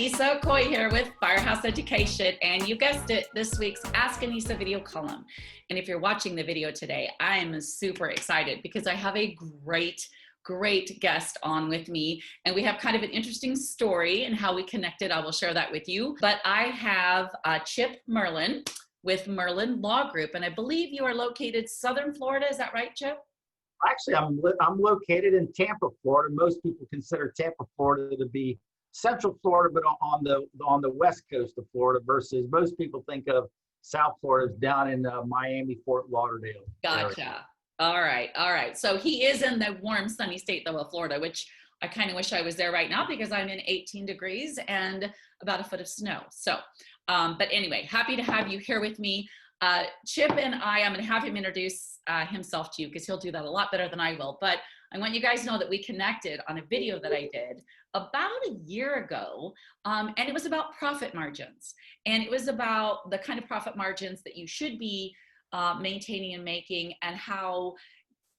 Anissa Coy here with Firehouse Education, and you guessed it, this week's Ask Anissa video column. And if you're watching the video today, I am super excited because I have a great guest on with me, and we have kind of an interesting story and how we connected. I will share that with you. But I have Chip Merlin with Merlin Law Group, and I believe you are located Southern Florida. Is that right, Chip? Actually, I'm located in Tampa, Florida. Most people consider Tampa, Florida to be Central Florida, but on the west coast of Florida, versus most people think of South Florida as down in Miami, Fort Lauderdale. Gotcha. Area. All right. So he is in the warm, sunny state though of Florida, which I kind of wish I was there right now because I'm in 18 degrees and about a foot of snow. So, but anyway, happy to have you here with me. Chip and I'm going to have him introduce himself to you because he'll do that a lot better than I will. But I want you guys to know that we connected on a video that I did about a year ago, and it was about profit margins. And it was about the kind of profit margins that you should be maintaining and making, and how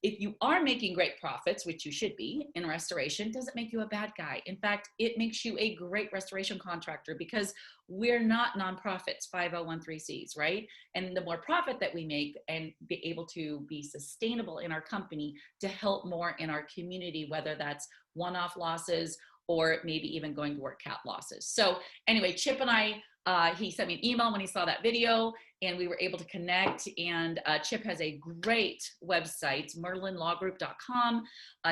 if you are making great profits, which you should be in restoration, doesn't make you a bad guy. In fact, it makes you a great restoration contractor because we're not nonprofits, 5013Cs, right? And the more profit that we make and be able to be sustainable in our company to help more in our community, whether that's one-off losses or maybe even going to work cap losses. So anyway, Chip and I, he sent me an email when he saw that video, and we were able to connect. And Chip has a great website, merlinlawgroup.com.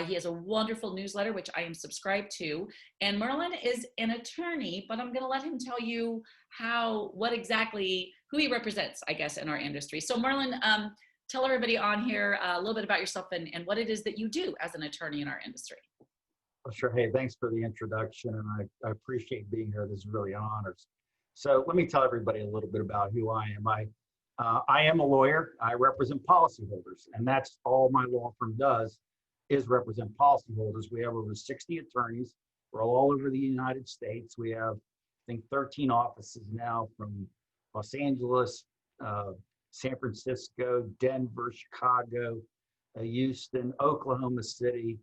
He has a wonderful newsletter, which I am subscribed to. And Merlin is an attorney, but I'm going to let him tell you who he represents, I guess, in our industry. So Merlin, tell everybody on here a little bit about yourself and what it is that you do as an attorney in our industry. Well, sure. Hey, thanks for the introduction, and I appreciate being here. This is really an honor. So let me tell everybody a little bit about who I am. I am a lawyer. I represent policyholders, and that's all my law firm does is represent policyholders. We have over 60 attorneys. We're all over the United States. We have, I think, 13 offices now, from Los Angeles, San Francisco, Denver, Chicago, Houston, Oklahoma City,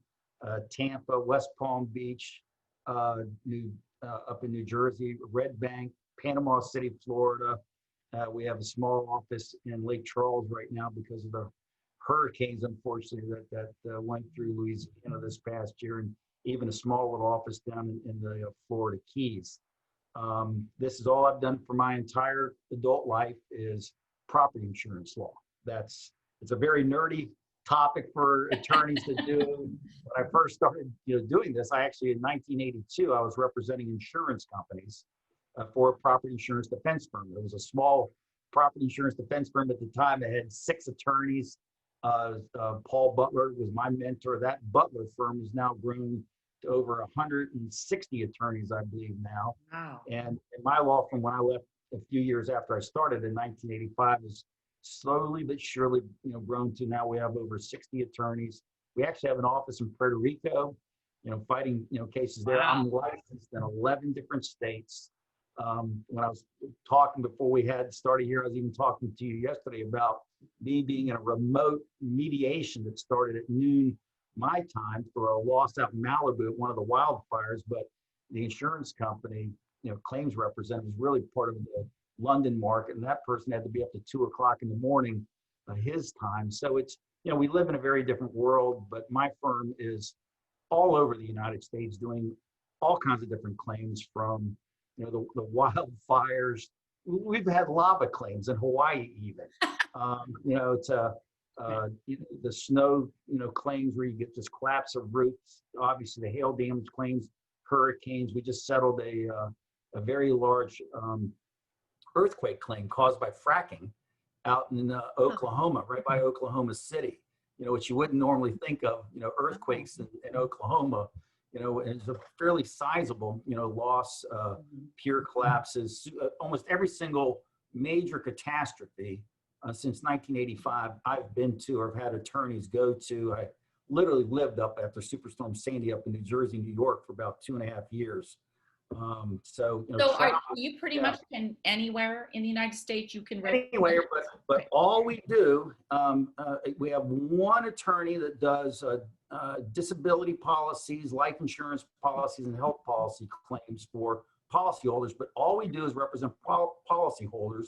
Tampa, West Palm Beach, up in New Jersey, Red Bank, Panama City, Florida. We have a small office in Lake Charles right now because of the hurricanes, unfortunately, that went through Louisiana this past year, and even a small little office down in the Florida Keys. This is all I've done for my entire adult life is property insurance law. It's a very nerdy topic for attorneys to do. When I first started doing this, I actually, in 1982, I was representing insurance companies for a property insurance defense firm. It was a small property insurance defense firm at the time. It had 6 attorneys. Paul Butler was my mentor. That Butler firm has now grown to over 160 attorneys, I believe now. Wow. And in my law firm, when I left a few years after I started in 1985, is slowly but surely grown to now we have over 60 attorneys. We actually have an office in Puerto Rico, fighting cases there. Wow. I'm licensed in 11 different states. When I was talking before we had started here, I was even talking to you yesterday about me being in a remote mediation that started at noon my time for a loss out in Malibu at one of the wildfires. But the insurance company, claims representative, was really part of the London market, and that person had to be up to 2 o'clock in the morning his time. So it's, we live in a very different world, but my firm is all over the United States doing all kinds of different claims, from the wildfires. We've had lava claims in Hawaii even. To the snow claims where you get just collapse of roofs. Obviously the hail damage claims, hurricanes. We just settled a very large earthquake claim caused by fracking out in Oklahoma, right by Oklahoma City. Which you wouldn't normally think of. Earthquakes in Oklahoma. It's a fairly sizable, loss, pier collapses. Almost every single major catastrophe since 1985 I've been to or have had attorneys go to. I literally lived up after Superstorm Sandy up in New Jersey, New York for about 2.5 years. So you pretty much can anywhere in the United States, you can anywhere, but all we do, we have one attorney that does disability policies, life insurance policies, and health policy claims for policyholders, but all we do is represent policyholders,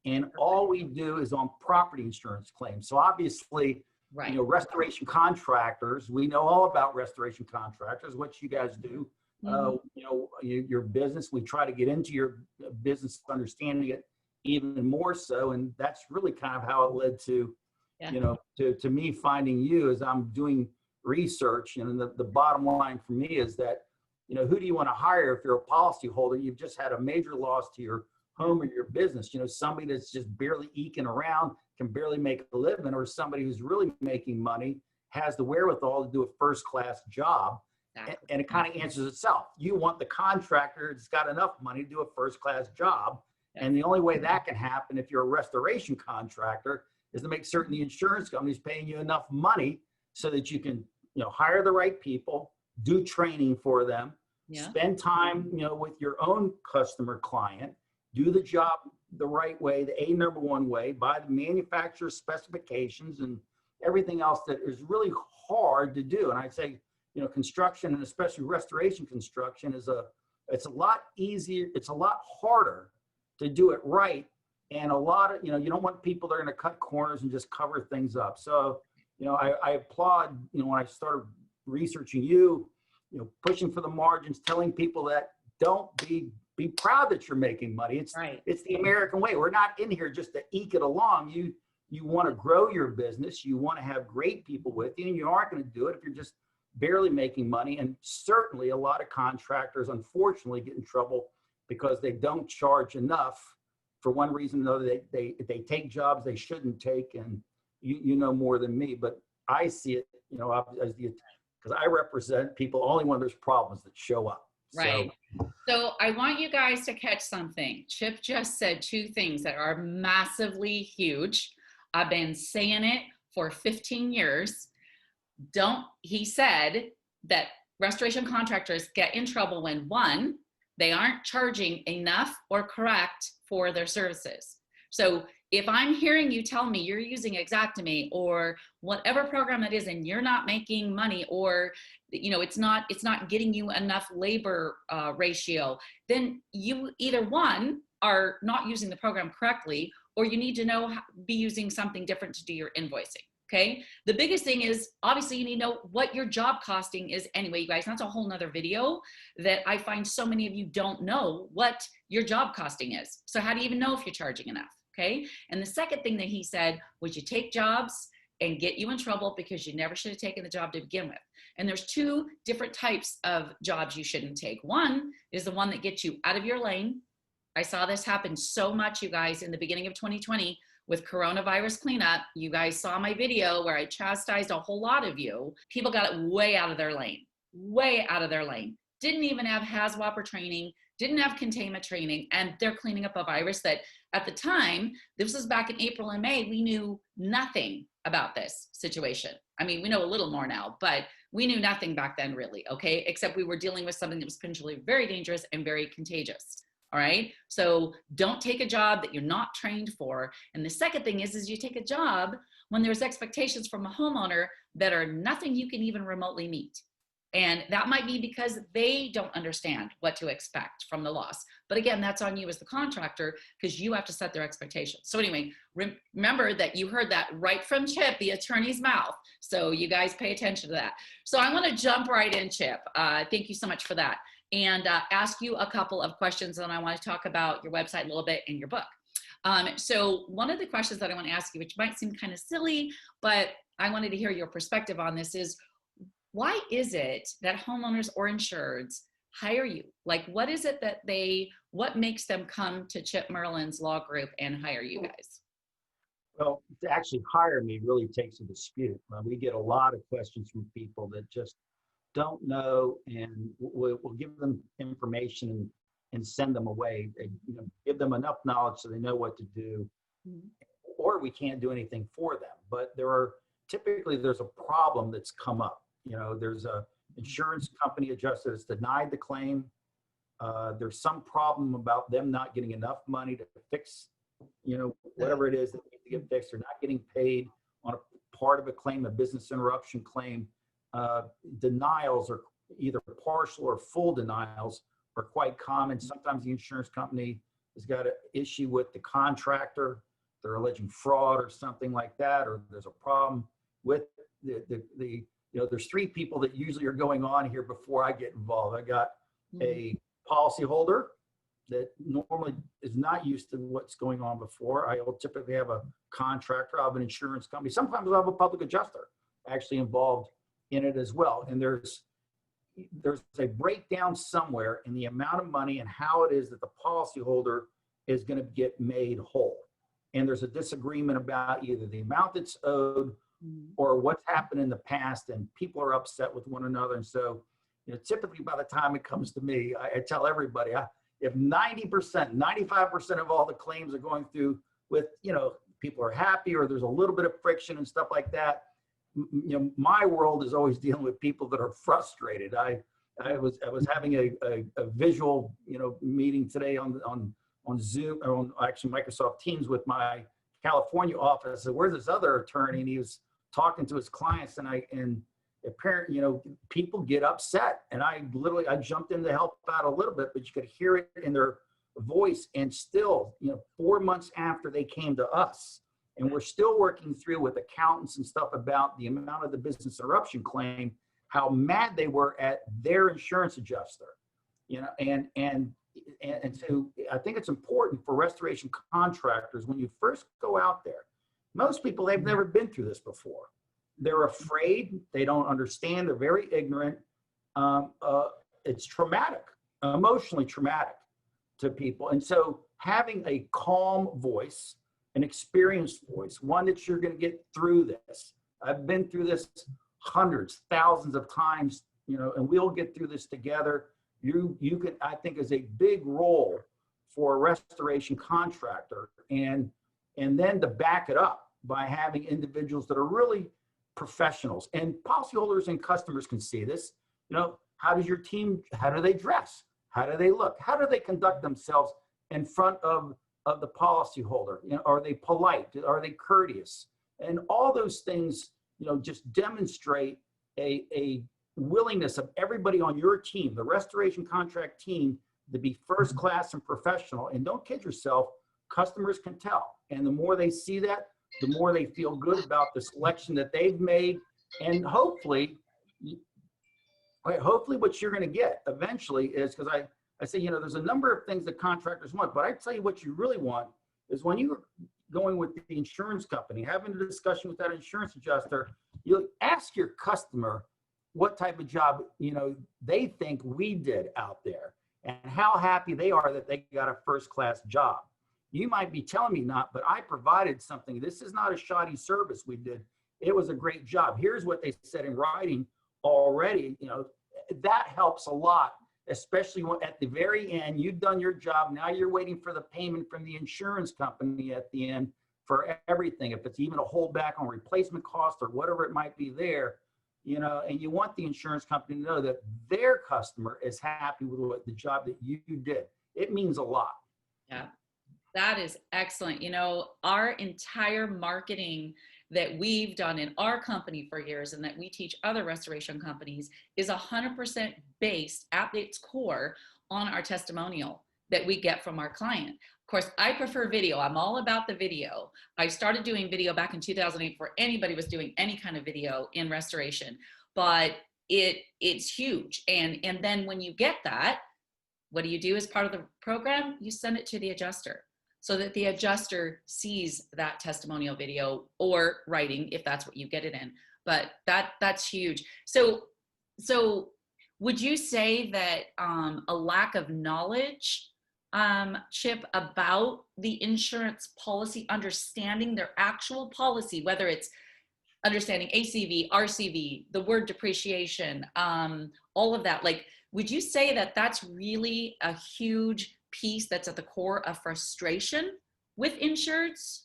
and all we do is on property insurance claims. So obviously, Right. you know, restoration contractors, we know all about restoration contractors, what you guys do. You know, your business, we try to get into your business, understanding it even more so. And that's really kind of how it led to, Yeah. you know, to me finding you as I'm doing research. And the bottom line for me is that, you know, who do you want to hire if you're a policyholder? You've just had a major loss to your home or your business. You know, somebody that's just barely eking around, can barely make a living, or somebody who's really making money, has the wherewithal to do a first-class job. Exactly. And it kind of answers itself. You want the contractor that's got enough money to do a first-class job. Yeah. And the only way that can happen if you're a restoration contractor is to make certain the insurance company is paying you enough money so that you can, you know, hire the right people, do training for them, Yeah. spend time, you know, with your own customer client, do the job the right way, the number one way, by the manufacturer's specifications and everything else that is really hard to do. And I'd say, you know, construction, and especially restoration construction, it's a lot easier, it's a lot harder to do it right. And a lot of, you know, you don't want people that are going to cut corners and just cover things up. So, you know, I applaud, you know, when I started researching you, you know, pushing for the margins, telling people that don't be proud that you're making money. It's Right. It's the American way. We're not in here just to eke it along. You want to grow your business. You want to have great people with you, and you aren't going to do it if you're just barely making money. And certainly a lot of contractors, unfortunately, get in trouble because they don't charge enough for one reason or another. They take jobs they shouldn't take, and you know more than me, but I see it, you know, as because I represent people only when there's problems that show up. Right. So I want you guys to catch something. Chip just said two things that are massively huge. I've been saying it for 15 years. He said that restoration contractors get in trouble when, one, they aren't charging enough or correct for their services. So if I'm hearing you tell me you're using Xactimate or whatever program it is and you're not making money, or you know it's not getting you enough labor ratio, then you either, one, are not using the program correctly, or you need to be using something different to do your invoicing. Okay. The biggest thing is obviously you need to know what your job costing is anyway, you guys. That's a whole nother video that I find so many of you don't know what your job costing is. So how do you even know if you're charging enough? Okay. And the second thing that he said was you take jobs and get you in trouble because you never should have taken the job to begin with. And there's two different types of jobs you shouldn't take. One is the one that gets you out of your lane. I saw this happen so much, you guys, in the beginning of 2020 with coronavirus cleanup. You guys saw my video where I chastised a whole lot of you. People got it way out of their lane, way out of their lane. Didn't even have HAZWOP training, didn't have containment training, and they're cleaning up a virus that at the time, this was back in April and May, we knew nothing about this situation. I mean, we know a little more now, but we knew nothing back then really, okay? Except we were dealing with something that was potentially very dangerous and very contagious. All right. So don't take a job that you're not trained for. And the second thing is you take a job when there's expectations from a homeowner that are nothing you can even remotely meet. And that might be because they don't understand what to expect from the loss. But again, that's on you as the contractor because you have to set their expectations. So anyway, remember that you heard that right from Chip, the attorney's mouth. So you guys pay attention to that. So I want to jump right in, Chip. Thank you so much for that. And ask you a couple of questions, and I want to talk about your website a little bit and your book. So one of the questions that I want to ask you, which might seem kind of silly, but I wanted to hear your perspective on this, is why is it that homeowners or insureds hire you? Like, what is it that what makes them come to Chip Merlin's law group and hire you guys? Well, to actually hire me really takes a dispute. We get a lot of questions from people that just don't know, and we'll give them information and send them away. You know, give them enough knowledge so they know what to do, or we can't do anything for them. But there's a problem that's come up. You know, there's a insurance company adjuster that's denied the claim. There's some problem about them not getting enough money to fix, you know, whatever it is that needs to get fixed. They're not getting paid on a part of a claim, a business interruption claim. Denials are either partial or full denials are quite common. Sometimes the insurance company has got an issue with the contractor. They're alleging fraud or something like that, or there's a problem with the there's three people that usually are going on here before I get involved. I got a policyholder that normally is not used to what's going on before. I will typically have a contractor, I have an insurance company. Sometimes I have a public adjuster actually involved in it as well. And there's a breakdown somewhere in the amount of money and how it is that the policyholder is going to get made whole. And there's a disagreement about either the amount that's owed or what's happened in the past, and people are upset with one another. And so, typically by the time it comes to me, I tell everybody, if 90%, 95% of all the claims are going through with, people are happy or there's a little bit of friction and stuff like that, my world is always dealing with people that are frustrated. I was having a visual, meeting today on Zoom, or on actually Microsoft Teams with my California office. So where's this other attorney? And he was talking to his clients, and apparently, people get upset. And I jumped in to help out a little bit, but you could hear it in their voice. And still, 4 months after they came to us, and we're still working through with accountants and stuff about the amount of the business interruption claim, how mad they were at their insurance adjuster, and so I think it's important for restoration contractors, when you first go out there, most people, they've never been through this before. They're afraid, they don't understand, they're very ignorant. It's traumatic, emotionally traumatic to people. And so having a calm voice, an experienced voice, one that you're going to get through this. I've been through this hundreds, thousands of times, and we'll get through this together. You can, I think, is a big role for a restoration contractor, and then to back it up by having individuals that are really professionals, and policyholders and customers can see this. How does your team, how do they dress? How do they look? How do they conduct themselves in front of the policyholder? Are they polite? Are they courteous? And all those things, just demonstrate a willingness of everybody on your team, the restoration contract team, to be first class and professional. And don't kid yourself, customers can tell. And the more they see that, the more they feel good about the selection that they've made. And hopefully what you're going to get eventually is, because I say, there's a number of things that contractors want, but I tell you what you really want is when you're going with the insurance company, having a discussion with that insurance adjuster, you ask your customer what type of job, they think we did out there, and how happy they are that they got a first-class job. You might be telling me not, but I provided something. This is not a shoddy service we did. It was a great job. Here's what they said in writing already. That helps a lot, especially when at the very end, you've done your job. Now you're waiting for the payment from the insurance company at the end for everything. If it's even a holdback on replacement cost or whatever it might be there, and you want the insurance company to know that their customer is happy with the job that you did. It means a lot. Yeah, that is excellent. Our entire marketing that we've done in our company for years, and that we teach other restoration companies, is 100% based at its core on our testimonial that we get from our client. Of course, I prefer video. I'm all about the video. I started doing video back in 2008 before anybody was doing any kind of video in restoration, but it's huge. And then when you get that, what do you do as part of the program? You send it to the adjuster so that the adjuster sees that testimonial video or writing, if that's what you get it in. But that's huge. So would you say that a lack of knowledge, Chip, about the insurance policy, understanding their actual policy, whether it's understanding ACV, RCV, the word depreciation, all of that, would you say that that's really a huge piece that's at the core of frustration with insureds?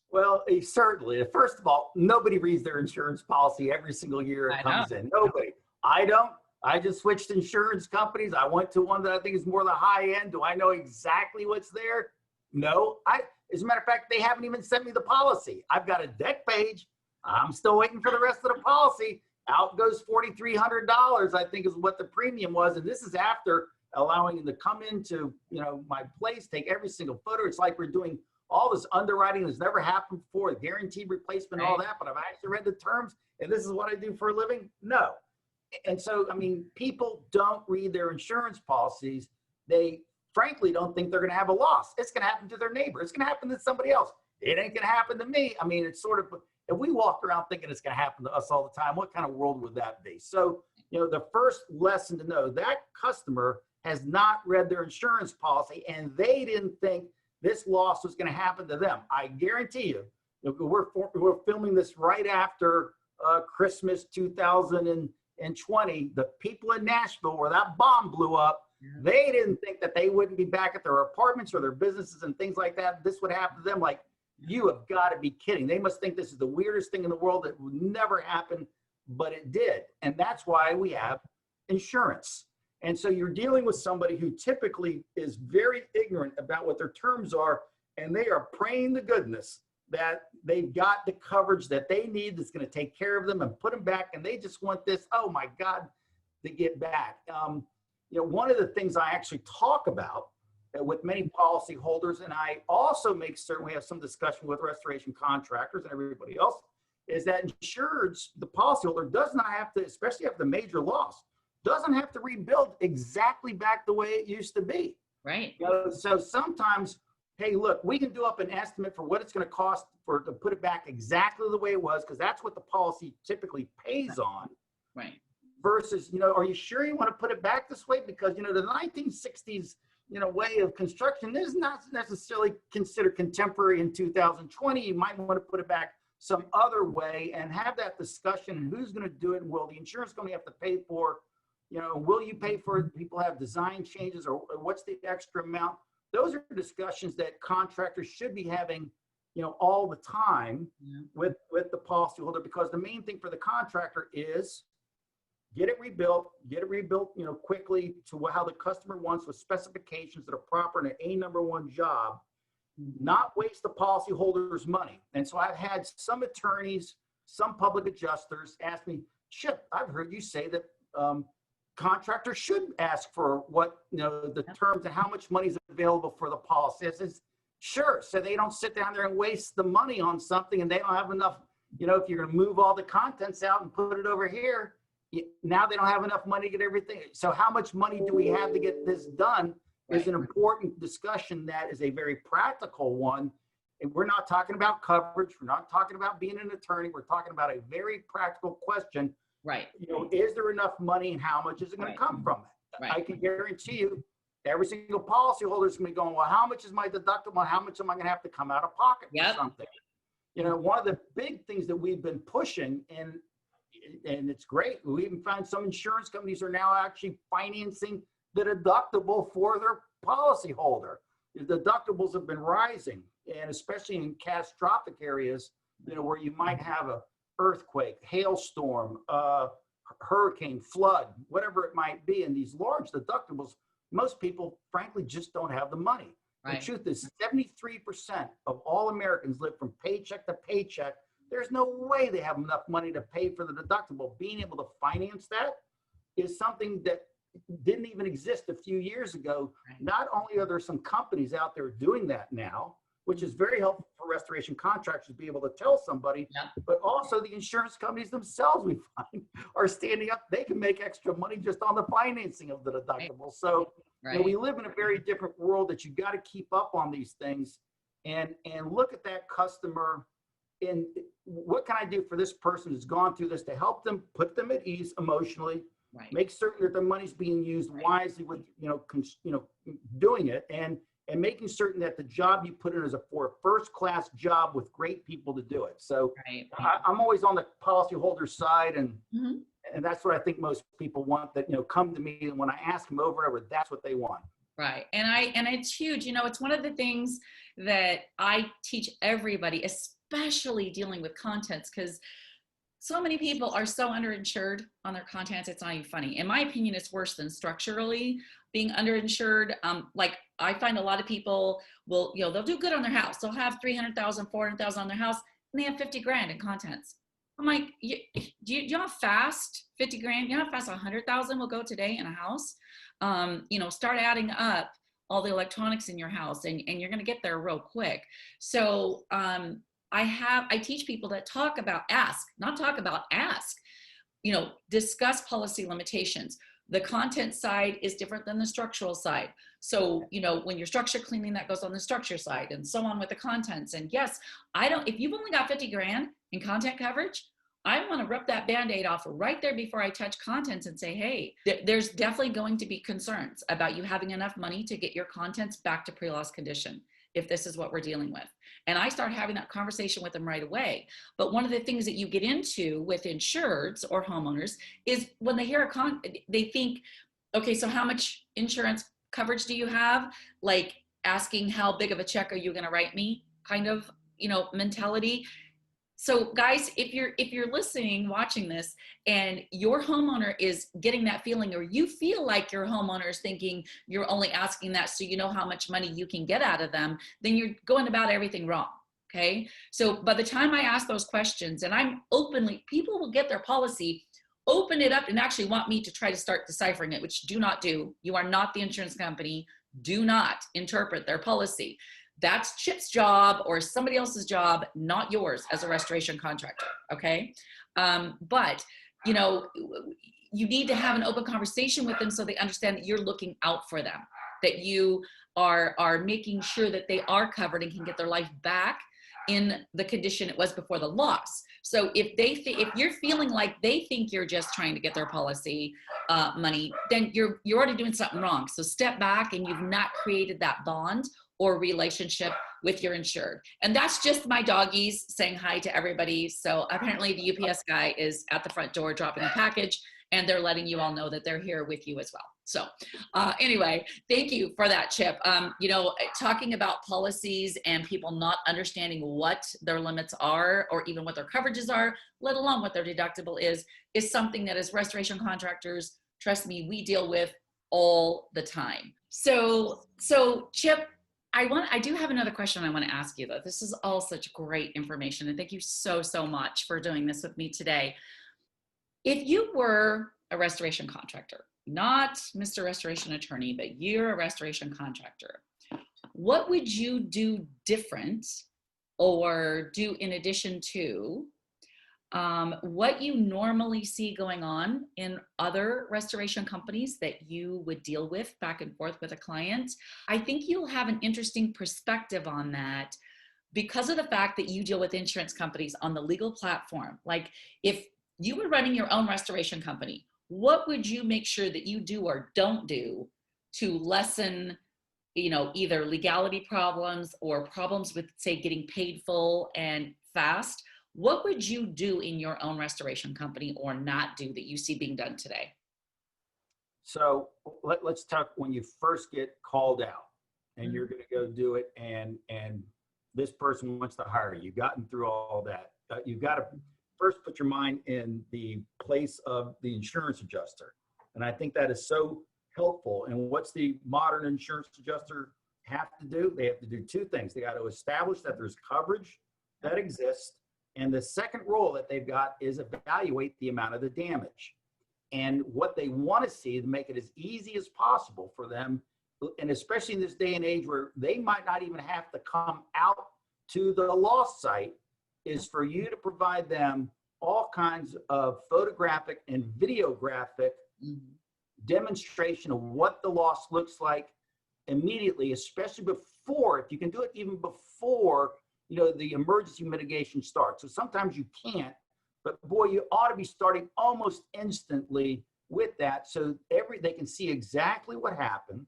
Well, certainly. First of all, nobody reads their insurance policy every single year it comes in. Nobody. I don't. I just switched insurance companies. I went to one that I think is more the high end. Do I know exactly what's there? No. As a matter of fact, they haven't even sent me the policy. I've got a deck page. I'm still waiting for the rest of the policy. Out goes $4,300, I think is what the premium was. And this is after allowing them to come into, my place, take every single photo. It's like we're doing all this underwriting that's never happened before, guaranteed replacement, all that, but I've actually read the terms and this is what I do for a living? No. And so, I mean, people don't read their insurance policies. They frankly don't think they're going to have a loss. It's going to happen to their neighbor. It's going to happen to somebody else. It ain't going to happen to me. I mean, it's sort of, if we walked around thinking it's going to happen to us all the time, what kind of world would that be? So, the first lesson to know, that customer has not read their insurance policy and they didn't think this loss was going to happen to them. I guarantee you, we're filming this right after Christmas 2020. The people in Nashville where that bomb blew up, they didn't think that they wouldn't be back at their apartments or their businesses and things like that. This would happen to them. Like, you have got to be kidding. They must think this is the weirdest thing in the world that would never happen, but it did. And that's why we have insurance. And so you're dealing with somebody who typically is very ignorant about what their terms are, and they are praying to goodness that they've got the coverage that they need that's going to take care of them and put them back. And they just want this, oh my God, to get back. One of the things I actually talk about with many policyholders, and I also make certain we have some discussion with restoration contractors and everybody else, is that insureds, the policyholder does not have to, especially after the major loss, doesn't have to rebuild exactly back the way it used to be. Right. So sometimes, hey, look, we can do up an estimate for what it's going to cost to put it back exactly the way it was, because that's what the policy typically pays on. Right. Versus, are you sure you want to put it back this way? Because, the 1960s, way of construction is not necessarily considered contemporary in 2020. You might want to put it back some other way and have that discussion. Who's going to do it? Will the insurance company have to pay for, will you pay for it? People have design changes, or what's the extra amount? Those are discussions that contractors should be having, all the time with the policyholder, because the main thing for the contractor is get it rebuilt, quickly to how the customer wants, with specifications that are proper and an A1 job, not waste the policyholder's money. And so I've had some attorneys, some public adjusters ask me, Chip, I've heard you say that contractors should ask for what, the terms and how much money is available for the policy. I says, sure. So they don't sit down there and waste the money on something and they don't have enough, if you're going to move all the contents out and put it over here, now they don't have enough money to get everything. So how much money do we have to get this done is an important discussion that is a very practical one. And we're not talking about coverage. We're not talking about being an attorney. We're talking about a very practical question. Right. Is there enough money and how much is it going to come from it? Right. I can guarantee you every single policyholder is going to be going, well, how much is my deductible? How much am I going to have to come out of pocket for something? One of the big things that we've been pushing, and it's great. We even found some insurance companies are now actually financing the deductible for their policyholder. The deductibles have been rising, and especially in catastrophic areas, where you might have a earthquake, hailstorm, hurricane, flood, whatever it might be. And these large deductibles, most people, frankly, just don't have the money. Right. The truth is 73% of all Americans live from paycheck to paycheck. There's no way they have enough money to pay for the deductible. Being able to finance that is something that didn't even exist a few years ago. Right. Not only are there some companies out there doing that now, which is very helpful for restoration contractors to be able to tell somebody, but also the insurance companies themselves, we find, are standing up. They can make extra money just on the financing of the deductible. Right. So we live in a very different world that you got to keep up on these things and look at that customer. And what can I do for this person who's gone through this to help them, put them at ease emotionally, make certain that their money's being used wisely with, doing it, and making certain that the job you put in is for a first-class job with great people to do it. So I'm always on the policyholder side, and that's what I think most people want, that, come to me, and when I ask them over and over, that's what they want. Right. And it's huge. It's one of the things that I teach everybody, especially dealing with contents, because so many people are so underinsured on their contents. It's not even funny. In my opinion, it's worse than structurally being underinsured. Like I find a lot of people will, they'll do good on their house. They'll have 300,000, 400,000 on their house, and they have 50 grand in contents. I'm like, do you know how fast 50 grand, you know how fast 100,000 will go today in a house? You know, start adding up all the electronics in your house and you're going to get there real quick. So I teach people that ask, you know, discuss policy limitations. The content side is different than the structural side. So, you know, when you're structure cleaning, that goes on the structure side and so on with the contents. And yes, if you've only got 50 grand in content coverage, I want to rip that Band-Aid off right there before I touch contents and say, hey, there's definitely going to be concerns about you having enough money to get your contents back to pre-loss condition if this is what we're dealing with. And I start having that conversation with them right away. But one of the things that you get into with insureds or homeowners is when they hear they think, okay, so how much insurance coverage do you have? Like asking how big of a check are you going to write me kind of, you know, mentality. So guys, if you're listening, watching this, and your homeowner is getting that feeling, or you feel like your homeowner is thinking you're only asking that so you know how much money you can get out of them, then you're going about everything wrong. Okay. So by the time I ask those questions, and people will get their policy, open it up and actually want me to try to start deciphering it, which do not do. You are not the insurance company. Do not interpret their policy. That's Chip's job or somebody else's job, not yours as a restoration contractor, okay? But, you know, you need to have an open conversation with them so they understand that you're looking out for them, that you are making sure that they are covered and can get their life back in the condition it was before the loss. So if you're feeling like they think you're just trying to get their policy money, then you're already doing something wrong. So step back, and you've not created that bond or relationship with your insured. And that's just my doggies saying hi to everybody. So apparently the UPS guy is at the front door dropping a package, and they're letting you all know that they're here with you as well. So anyway, thank you for that, Chip. You know, talking about policies and people not understanding what their limits are or even what their coverages are, let alone what their deductible is something that as restoration contractors, trust me, we deal with all the time. So Chip, I do have another question I want to ask you, though. This is all such great information, and thank you so much for doing this with me today. If you were a restoration contractor, not Mr. Restoration Attorney, but you're a restoration contractor, what would you do different or do in addition to what you normally see going on in other restoration companies that you would deal with back and forth with a client? I think you'll have an interesting perspective on that because of the fact that you deal with insurance companies on the legal platform. Like if you were running your own restoration company, what would you make sure that you do or don't do to lessen, you know, either legality problems or problems with, say, getting paid full and fast? What would you do in your own restoration company or not do that you see being done today? So let's talk when you first get called out and you're going to go do it, and this person wants to hire you. You've gotten through all that. You've got to first put your mind in the place of the insurance adjuster. And I think that is so helpful. And what's the modern insurance adjuster have to do? They have to do two things. They got to establish that there's coverage that exists. And the second role that they've got is evaluate the amount of the damage. And what they want to see to make it as easy as possible for them, and especially in this day and age where they might not even have to come out to the loss site, is for you to provide them all kinds of photographic and videographic demonstration of what the loss looks like immediately, especially before, if you can do it even before, you know, the emergency mitigation starts. So sometimes you can't, but boy, you ought to be starting almost instantly with that, so they can see exactly what happened.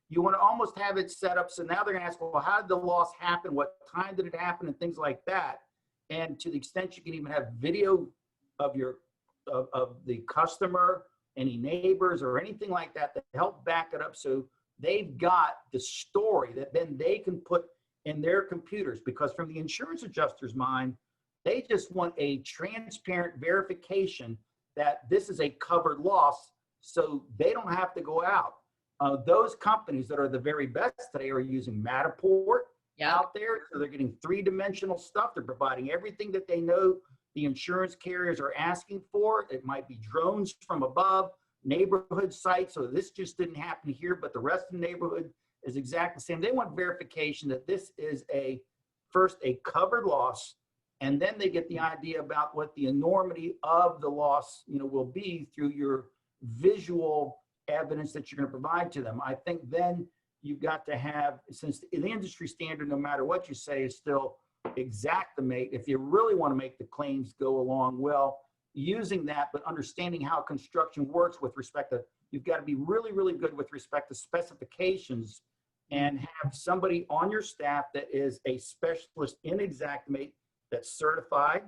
You want to almost have it set up so now they're going to ask, well, how did the loss happen? What time did it happen? And things like that. And to the extent you can even have video of of the customer, any neighbors or anything like that to help back it up, so they've got the story that then they can put in their computers. Because from the insurance adjuster's mind, they just want a transparent verification that this is a covered loss, so they don't have to go out. Those companies that are the very best today are using Matterport out there. So they're getting three-dimensional stuff. They're providing everything that they know the insurance carriers are asking for. It might be drones from above, neighborhood sites. So this just didn't happen here, but the rest of the neighborhood is exactly the same. They want verification that this is first a covered loss, and then they get the idea about what the enormity of the loss, will be through your visual evidence that you're going to provide to them. I think then you've got to have, since the industry standard, no matter what you say, is still Xactimate. If you really want to make the claims go along well, using that, but understanding how construction works with respect to, you've got to be really, really good with respect to specifications and have somebody on your staff that is a specialist in Xactimate that's certified.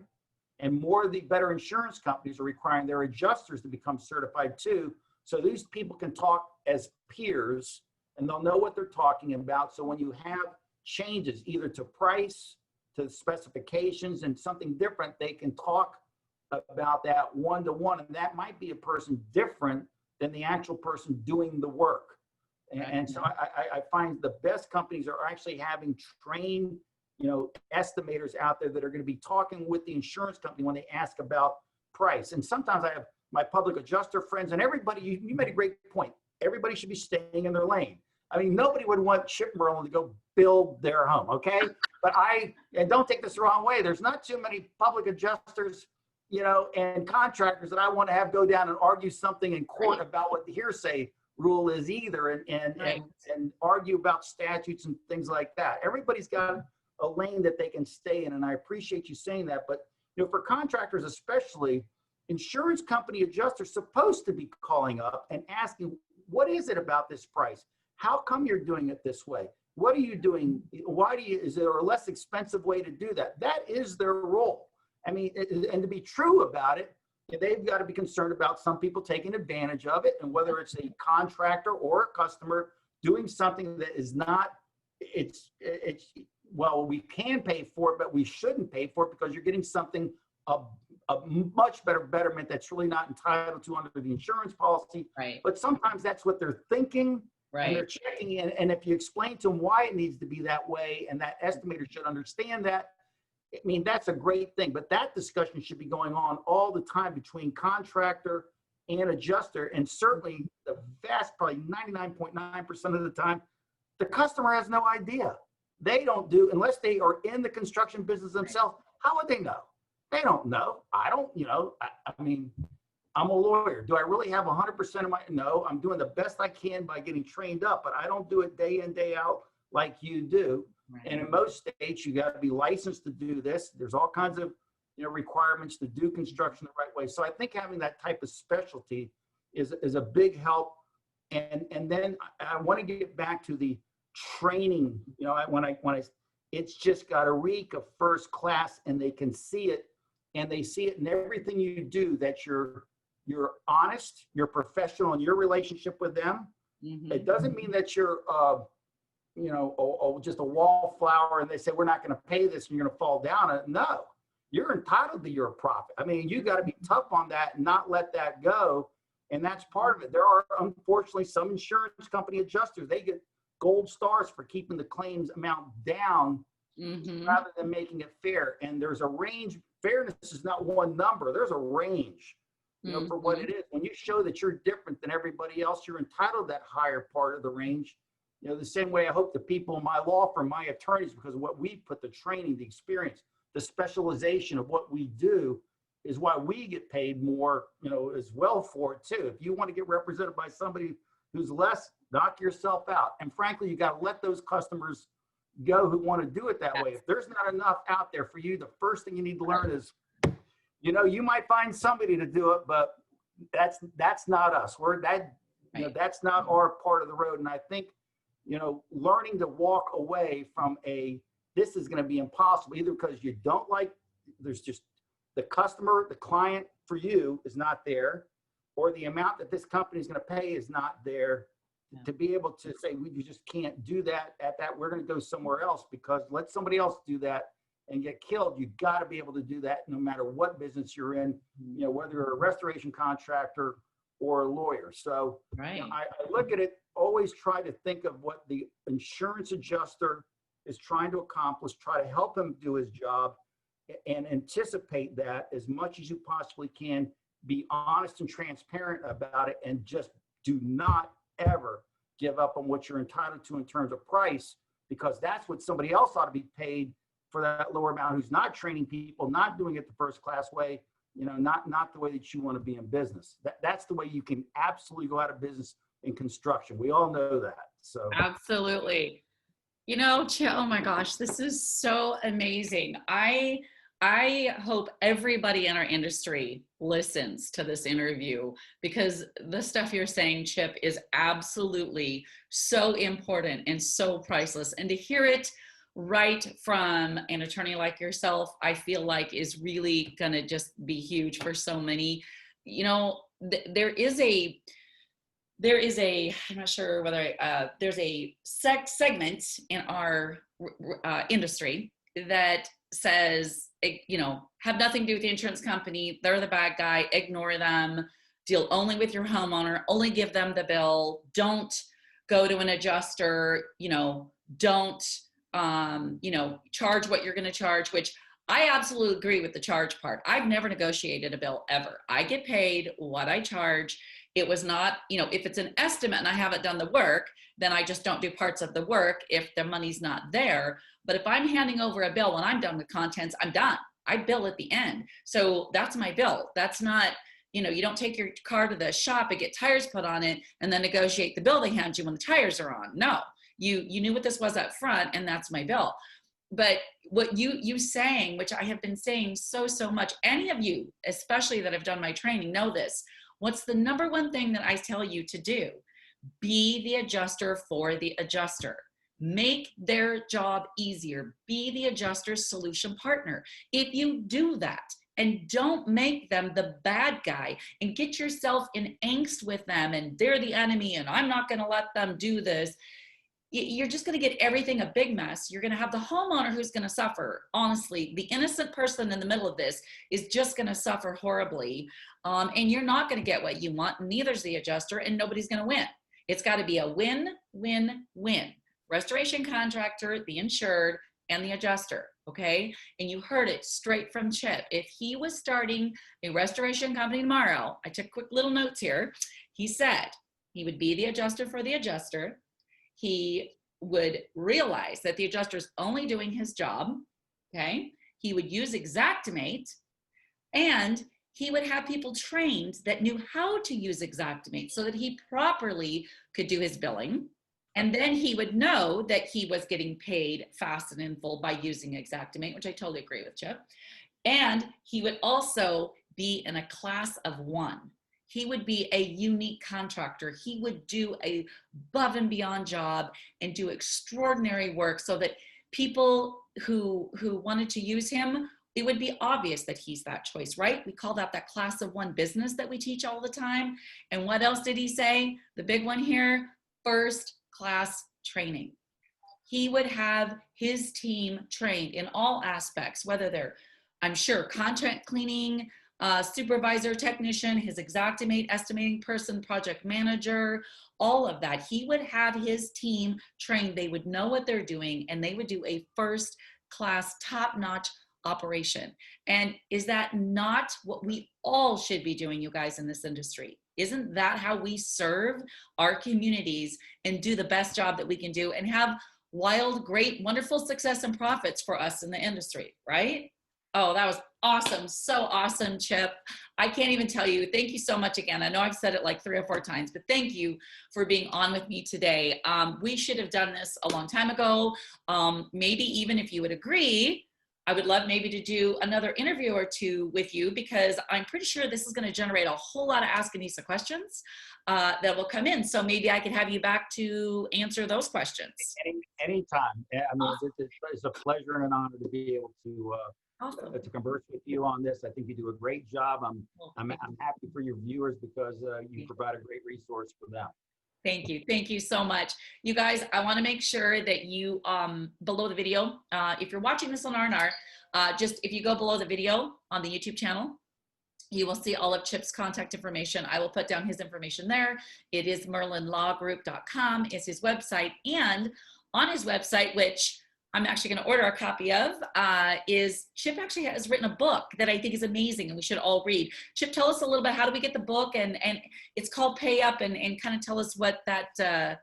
And more of the better insurance companies are requiring their adjusters to become certified too. So these people can talk as peers and they'll know what they're talking about. So when you have changes either to price, to specifications and something different, they can talk about that one-to-one. And that might be a person different than the actual person doing the work. And so I find the best companies are actually having trained, estimators out there that are going to be talking with the insurance company when they ask about price. And sometimes I have my public adjuster friends and everybody, you made a great point. Everybody should be staying in their lane. I mean, nobody would want Chip Merlin to go build their home, okay? But and don't take this the wrong way, there's not too many public adjusters, and contractors that I want to have go down and argue something in court about what the hearsay rule is either, and argue about statutes and things like that. Everybody's got a lane that they can stay in, and I appreciate you saying that. But for contractors especially, insurance company adjusters supposed to be calling up and asking, what is it about this price? How come you're doing it this way? What are you doing? Is there a less expensive way to do that? That is their role. I mean, and to be true about it, they've got to be concerned about some people taking advantage of it, and whether it's a contractor or a customer doing something that is not, well, we can pay for it, but we shouldn't pay for it because you're getting something, a much better betterment that's really not entitled to under the insurance policy. Right. But sometimes that's what they're thinking. Right. And they're checking in. And if you explain to them why it needs to be that way, and that estimator should understand that, I mean, that's a great thing. But that discussion should be going on all the time between contractor and adjuster. And certainly the vast, probably 99.9% of the time, the customer has no idea. They don't do, unless they are in the construction business themselves, how would they know? They don't know. I don't, I mean, I'm a lawyer. Do I really have 100% of my, no, I'm doing the best I can by getting trained up, but I don't do it day in, day out like you do. Right. And in most states, you got to be licensed to do this. There's all kinds of, requirements to do construction the right way. So I think having that type of specialty is a big help. And then I want to get back to the training, it's just got a reek of first class, and they can see it, and they see it in everything you do, that you're honest, you're professional in your relationship with them. Mm-hmm. It doesn't mean that you're, just a wallflower and they say, we're not going to pay this and you're going to fall down. No, you're entitled to your profit. I mean, you got to be tough on that and not let that go. And that's part of it. There are, unfortunately, some insurance company adjusters, they get gold stars for keeping the claims amount down, mm-hmm. rather than making it fair. And there's a range. Fairness is not one number. There's a range. Mm-hmm. For what it is. When you show that you're different than everybody else, you're entitled to that higher part of the range. The same way I hope the people in my law firm, my attorneys, because of what we put, the training, the experience, the specialization of what we do is why we get paid more, as well for it too. If you want to get represented by somebody who's less, knock yourself out. And frankly, you got to let those customers go who want to do it that way. If there's not enough out there for you, the first thing you need to learn is, you might find somebody to do it, but that's not us. That's not our part of the road. And I think, learning to walk away from this is going to be impossible, either because you don't like, there's just the customer, the client for you is not there, or the amount that this company is going to pay is not there. Yeah. To be able to say, you just can't do that at that, we're going to go somewhere else, because let somebody else do that and get killed. You've got to be able to do that no matter what business you're in, whether you're a restoration contractor or a lawyer. So right. I look at it, always try to think of what the insurance adjuster is trying to accomplish, try to help him do his job. and anticipate that as much as you possibly can. Be honest and transparent about it, and just do not ever give up on what you're entitled to in terms of price, because that's what somebody else ought to be paid for that lower amount, who's not training people, not doing it the first class way, not the way that you want to be in business. That's the way you can absolutely go out of business in construction. We all know that. So Absolutely. Oh my gosh, this is so amazing. I hope everybody in our industry listens to this interview, because the stuff you're saying, Chip, is absolutely so important and so priceless. And to hear it right from an attorney like yourself, I feel like is really going to just be huge for so many. There is a, I'm not sure whether there's a segment in our industry that says, have nothing to do with the insurance company. They're the bad guy. Ignore them. Deal only with your homeowner. Only give them the bill. Don't go to an adjuster. Don't, charge what you're going to charge, which I absolutely agree with the charge part. I've never negotiated a bill ever. I get paid what I charge. It was not, if it's an estimate and I haven't done the work, then I just don't do parts of the work if the money's not there. But if I'm handing over a bill when I'm done with contents, I'm done. I bill at the end. So that's my bill. That's not, you don't take your car to the shop and get tires put on it and then negotiate the bill they hand you when the tires are on. No, you knew what this was up front, and that's my bill. But what you saying, which I have been saying so much, any of you, especially that have done my training, know this. What's the number one thing that I tell you to do? Be the adjuster for the adjuster. Make their job easier. Be the adjuster's solution partner. If you do that and don't make them the bad guy and get yourself in angst with them and they're the enemy and I'm not going to let them do this, you're just going to get everything a big mess. You're going to have the homeowner who's going to suffer. Honestly, the innocent person in the middle of this is just going to suffer horribly. And you're not going to get what you want. Neither's the adjuster, and nobody's going to win. It's got to be a win-win-win. Restoration contractor, the insured, and the adjuster. Okay. And you heard it straight from Chip. If he was starting a restoration company tomorrow, I took quick little notes here. He said he would be the adjuster for the adjuster. He would realize that the adjuster is only doing his job, okay? He would use Xactimate, and he would have people trained that knew how to use Xactimate so that he properly could do his billing. And then he would know that he was getting paid fast and in full by using Xactimate, which I totally agree with, Chip. And he would also be in a class of one. He would be a unique contractor. He would do a above and beyond job and do extraordinary work so that people who wanted to use him, it would be obvious that he's that choice, right? We call that class of one business that we teach all the time. And what else did he say? The big one here, first class training. He would have his team trained in all aspects, whether they're, I'm sure, contract cleaning, supervisor, technician, his Xactimate estimating person, project manager, all of that. He would have his team trained. They would know what they're doing, and they would do a first class, top-notch operation. And is that not what we all should be doing, you guys, in this industry? Isn't that how we serve our communities and do the best job that we can do and have wild, great, wonderful success and profits for us in the industry, right? Oh, that was awesome. So awesome, Chip. I can't even tell you. Thank you so much again. I know I've said it like 3 or 4 times, but thank you for being on with me today. We should have done this a long time ago. Maybe even if you would agree, I would love maybe to do another interview or 2 with you, because I'm pretty sure this is going to generate a whole lot of Ask Anissa questions that will come in. So maybe I could have you back to answer those questions. Anytime. I mean, it's a pleasure and an honor to be able to Awesome. to converse with you on this. I think you do a great job. I'm happy for your viewers because you provide a great resource for them. Thank you. Thank you so much. You guys, I want to make sure that you, below the video, if you're watching this on R&R, just if you go below the video on the YouTube channel, you will see all of Chip's contact information. I will put down his information there. It is merlinlawgroup.com is his website. And on his website, which I'm actually going to order a copy of is Chip actually has written a book that I think is amazing and we should all read. Chip, tell us a little bit, how do we get the book? And it's called Pay Up, and kind of tell us what that a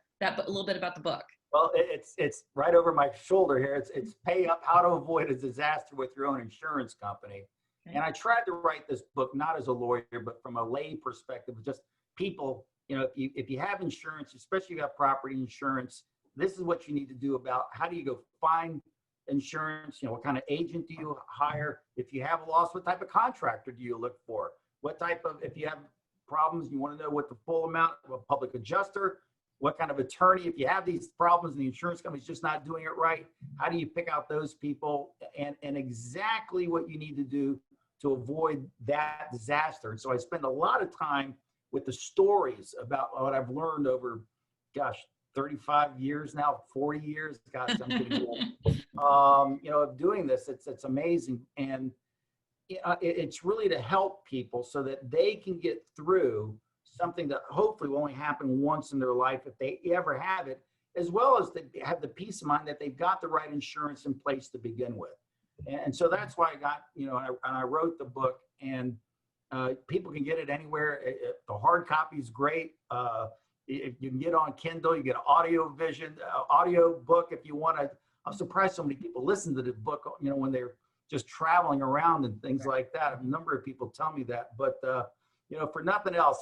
little bit about the book. Well, it's right over my shoulder here. It's Pay Up, How to Avoid a Disaster with Your Own Insurance Company. Okay. And I tried to write this book, not as a lawyer, but from a lay perspective, just people, if you have insurance, especially if you have property insurance, this is what you need to do about how do you go find insurance, what kind of agent do you hire? If you have a loss, what type of contractor do you look for? What type of, if you have problems, you want to know what the full amount of a public adjuster, what kind of attorney, if you have these problems and the insurance company's just not doing it right, how do you pick out those people and exactly what you need to do to avoid that disaster. And so I spend a lot of time with the stories about what I've learned over, 35 years now, 40 years, gosh, I'm getting old, of doing this. It's amazing. And it's really to help people so that they can get through something that hopefully will only happen once in their life if they ever have it, as well as to have the peace of mind that they've got the right insurance in place to begin with. And so that's why I got, and I wrote the book, and people can get it anywhere. The hard copy is great. If you can get on Kindle, you get an audio book if you want to. I'm surprised so many people listen to the book, when they're just traveling around and things like that. A number of people tell me that, but for nothing else,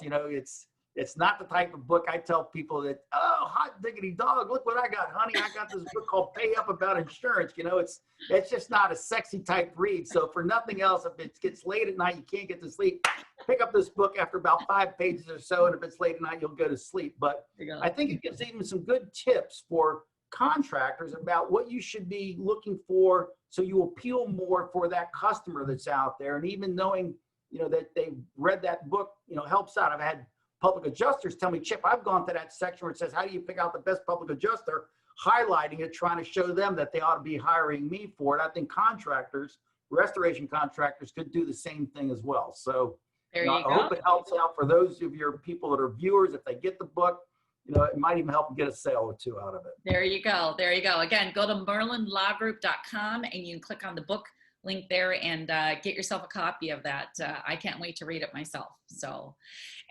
it's not the type of book I tell people that, oh, hot diggity dog, look what I got, honey. I got this book called Pay Up about insurance. It's just not a sexy type read. So for nothing else, if it gets late at night, you can't get to sleep, pick up this book after about 5 pages or so. And if it's late at night, you'll go to sleep. But I think it gives even some good tips for contractors about what you should be looking for so you appeal more for that customer that's out there. And even knowing, that they've read that book, helps out. I've had public adjusters tell me, Chip, I've gone to that section where it says, how do you pick out the best public adjuster, highlighting it, trying to show them that they ought to be hiring me for it. I think contractors, restoration contractors, could do the same thing as well. So I hope it helps out for those of your people that are viewers. If they get the book, it might even help them get a sale or two out of it. There you go. There you go. Again, go to merlinlawgroup.com and you can click on the book link there and get yourself a copy of that. I can't wait to read it myself. So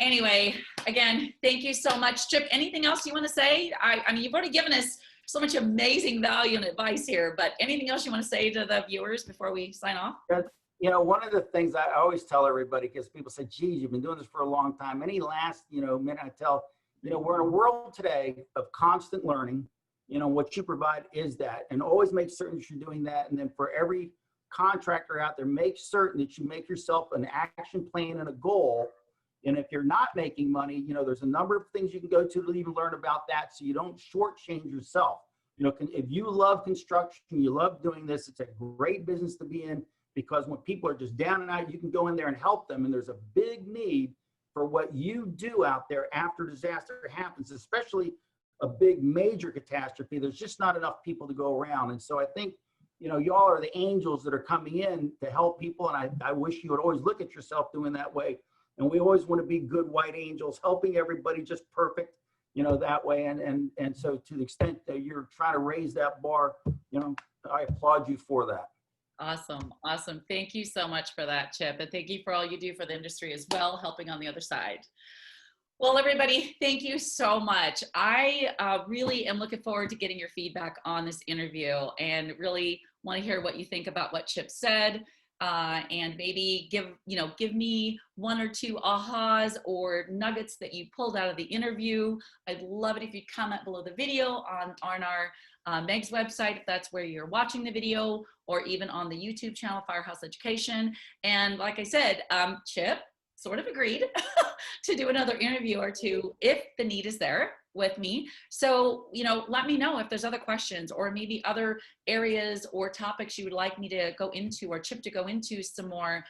anyway, again, thank you so much. Chip, anything else you want to say? I mean, you've already given us so much amazing value and advice here, but anything else you want to say to the viewers before we sign off? One of the things I always tell everybody, because people say, geez, you've been doing this for a long time. Any last, minute I tell, we're in a world today of constant learning. What you provide is that, and always make certain that you're doing that. And then for every contractor out there, make certain that you make yourself an action plan and a goal. And if you're not making money, there's a number of things you can go to even learn about that, so you don't shortchange yourself. If you love construction, you love doing this, it's a great business to be in, because when people are just down and out, you can go in there and help them. And there's a big need for what you do out there after disaster happens, especially a big major catastrophe. There's just not enough people to go around. And so I think, y'all are the angels that are coming in to help people. And I wish you would always look at yourself doing that way. And we always want to be good white angels, helping everybody just perfect, that way. And so to the extent that you're trying to raise that bar, I applaud you for that. Awesome. Awesome. Thank you so much for that, Chip. And thank you for all you do for the industry as well, helping on the other side. Well, everybody, thank you so much. I really am looking forward to getting your feedback on this interview, and really want to hear what you think about what Chip said, and maybe give me one or two ahas or nuggets that you pulled out of the interview. I'd love it if you'd comment below the video on our Meg's website, if that's where you're watching the video, or even on the YouTube channel, Firehouse Education. And like I said, Chip sort of agreed to do another interview or two if the need is there with me. So, let me know if there's other questions, or maybe other areas or topics you would like me to go into, or Chip to go into some more.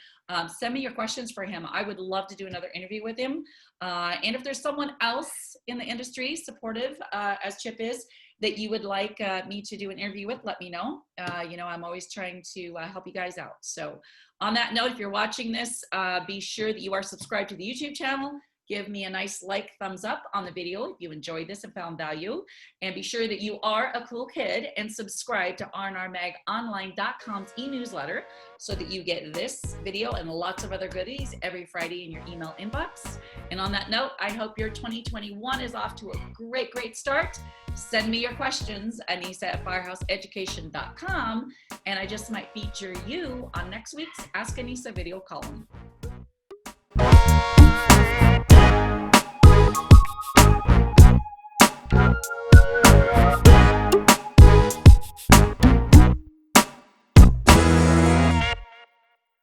Send me your questions for him. I would love to do another interview with him. And if there's someone else in the industry supportive, as Chip is, that you would like me to do an interview with, let me know. I'm always trying to help you guys out. So on that note, if you're watching this, be sure that you are subscribed to the YouTube channel. give me a nice like, thumbs up on the video if you enjoyed this and found value. And be sure that you are a cool kid and subscribe to rnrmagonline.com's e-newsletter so that you get this video and lots of other goodies every Friday in your email inbox. And on that note, I hope your 2021 is off to a great, great start. Send me your questions, Anissa@firehouseeducation.com, and I just might feature you on next week's Ask Anissa video column.